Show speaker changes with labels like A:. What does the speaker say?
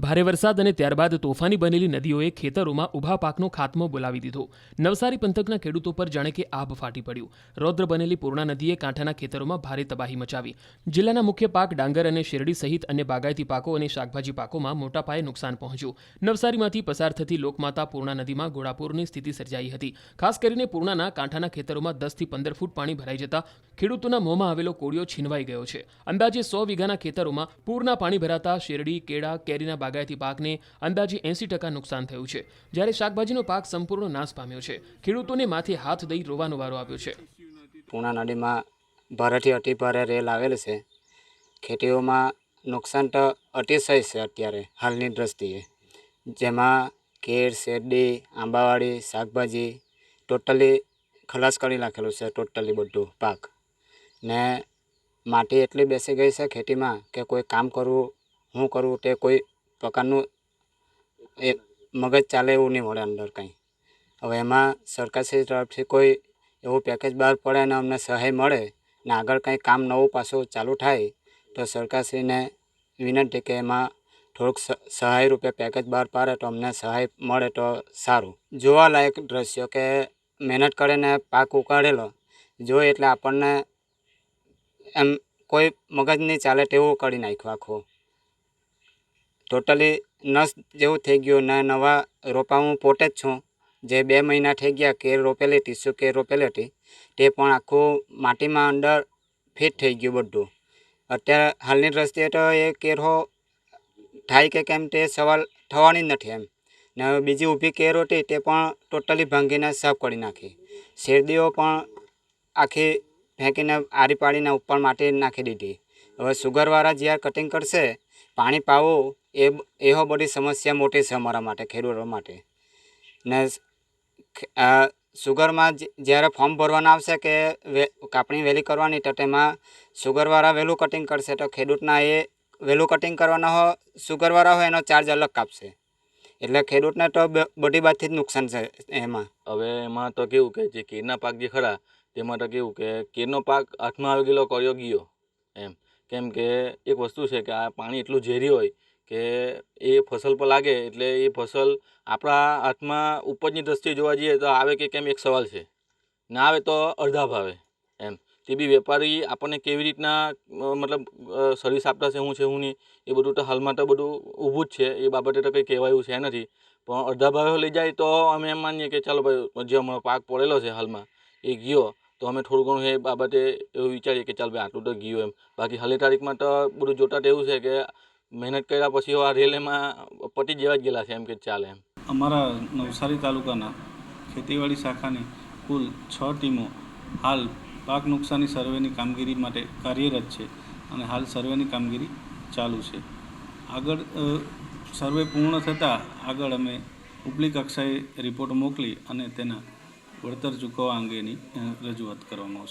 A: ભારે વરસાદ અને ત્યારબાદ તોફાની બનેલી નદીઓએ ખેતરોમાં ઊભા પાકનો ખાત્મો બોલાવી દીધો। નવસારી પંથકના ખેડૂતો પર જાણે કે આભ ફાટી પડ્યું। રૌદ્ર બનેલી પૂર્ણા નદીએ કાંઠાના ખેતરોમાં ભારે તબાહી મચાવી। જિલ્લાના મુખ્ય પાક ડાંગર અને શેરડી સહિત અન્ય બાગાયતી પાકો અને શાકભાજી પાકોમાં મોટા પાયે નુકસાન પહોંચ્યું। નવસારીમાંથી પસાર થતી લોકમાતા પૂર્ણા નદીમાં ઘોડાપૂરની સ્થિતિ સર્જાઈ હતી। ખાસ કરીને પૂર્ણાના કાંઠાના ખેતરોમાં 10 થી 15 ફૂટ પાણી ભરાઈ જતા ખેડૂતોના મોંમાં આવેલો કોળિયો છીનવાઈ ગયો છે। અંદાજે 100 વીઘાના ખેતરોમાં પૂરના પાણી ભરાતા શેરડી, કેળા, કેરીના બાગાયતી પાકને અંદાજે 80% નુકસાન થયું છે, જ્યારે શાકભાજીનો પાક સંપૂર્ણ નાશ પામ્યો છે। ખેડૂતોને માથે હાથ દઈ રોવાનો વારો આવ્યો છે।
B: પૂર્ણા નદીમાં ભારેથી અતિ ભારે રેલ આવેલ છે। ખેતીઓમાં નુકસાન તો અતિશય છે અત્યારે હાલની દ્રષ્ટિએ, જેમાં કેર, શેરડી, આંબાવાડી, શાકભાજી ટોટલી ખલાસ કરી નાખેલું છે। ટોટલી બધું પાક ને માટી એટલી બેસી ગઈ છે ખેતીમાં કે કોઈ કામ કરવું, શું કરવું તે કોઈ પ્રકારનું એ મગજ ચાલે એવું નહીં મળે અંદર કંઈ। હવે એમાં સરકારશ્રી તરફથી કોઈ એવું પેકેજ બહાર પડે અને અમને સહાય મળે ને આગળ કંઈ કામ નવું પાછું ચાલુ થાય તો સરકારશ્રીને વિનંતી કે એમાં થોડુંક સહાય રૂપે પેકેજ બહાર પાડે તો અમને સહાય મળે તો સારું। જોવાલાયક દ્રશ્યો કે મહેનત કરીને પાક ઉગાડેલો જોઈએ એટલે આપણને એમ કોઈ મગજ નહીં ચાલે તેવું કરી નાખ્યું આખું। ટોટલી નસ જેવું થઈ ગયું ને નવા રોપા હું પોતે જ છું, જે 2 મહિના થઈ ગયા કેર રોપેલી હતી, શું કેર રોપેલી હતી તે પણ આખું માટીમાં અંદર ફિટ થઈ ગયું બધું। અત્યારે હાલની દ્રષ્ટિએ તો એ કેરો થાય કે કેમ તે સવાલ થવાની જ નથી એમ। ને હવે બીજી ઊભી કેર હતી તે પણ ટોટલી ભાંગીને સાફ કરી નાખી। શેરડીઓ પણ આખી ફેંકીને આરી પાડીને ઉપર માટી નાખી દીધી। હવે સુગરવાળા જ્યારે કટિંગ કરશે પાણી પાવું એવો બધી સમસ્યા મોટી છે અમારા માટે, ખેડૂતો માટે। ને સુગરમાં જ્યારે ફોર્મ ભરવાના આવશે કે કાપણી વહેલી કરવાની તો તેમાં સુગરવાળા વહેલું કટિંગ કરશે તો ખેડૂતના એ વહેલું કટિંગ કરવાના હો સુગરવાળા હોય એનો ચાર્જ અલગ કાપશે, એટલે ખેડૂતને તો બધી બાજુથી જ નુકસાન છે એમાં।
C: હવે એમાં તો કેવું કે જે કેરના પાક જે ખરા તેમાં તો કેવું કે કેરનો પાક હાથમાં આવી ગયેલો કર્યો ગયો એમ, કેમ કે એક વસ્તુ છે કે આ પાણી એટલું ઝેરી હોય કે એ ફસલ પર લાગે એટલે એ ફસલ આપણા હાથમાં ઉપજની દ્રષ્ટિએ જોવા જઈએ તો આવે કે કેમ એક સવાલ છે, ના આવે તો અડધા ભાવે એમ। તે બી વેપારી આપણને કેવી રીતના મતલબ સર્વિસ આપતા છે શું છે શું નહીં એ બધું તો હાલમાં તો બધું ઊભું જ છે, એ બાબતે તો કંઈ કહેવાયું છે નથી। પણ અડધા ભાવે લઈ જાય તો અમે એમ માનીએ કે ચાલો ભાઈ જે હમણાં પાક પડેલો છે હાલમાં એ ગયો તો અમે થોડું ઘણું એ બાબતે એવું વિચારીએ કે ચાલ ભાઈ આટલું તો ગયું એમ। બાકી હાલની તારીખમાં તો બધું જોતા તો એવું છે કે મહેનત કર્યા પછી આ રેલ એમાં પટી જેવા જ ગયેલા છે એમ કે ચાલે એમ।
D: અમારા નવસારી તાલુકાના ખેતીવાડી શાખાની કુલ 6 ટીમો હાલ પાક નુકસાની સર્વેની કામગીરી માટે કાર્યરત છે અને હાલ સર્વેની કામગીરી ચાલુ છે। આગળ સર્વે પૂર્ણ થતાં આગળ અમે ઉપલી કક્ષાએ રિપોર્ટ મોકલી અને તેના વળતર ચૂકવવા અંગેની રજૂઆત કરવામાં આવશે।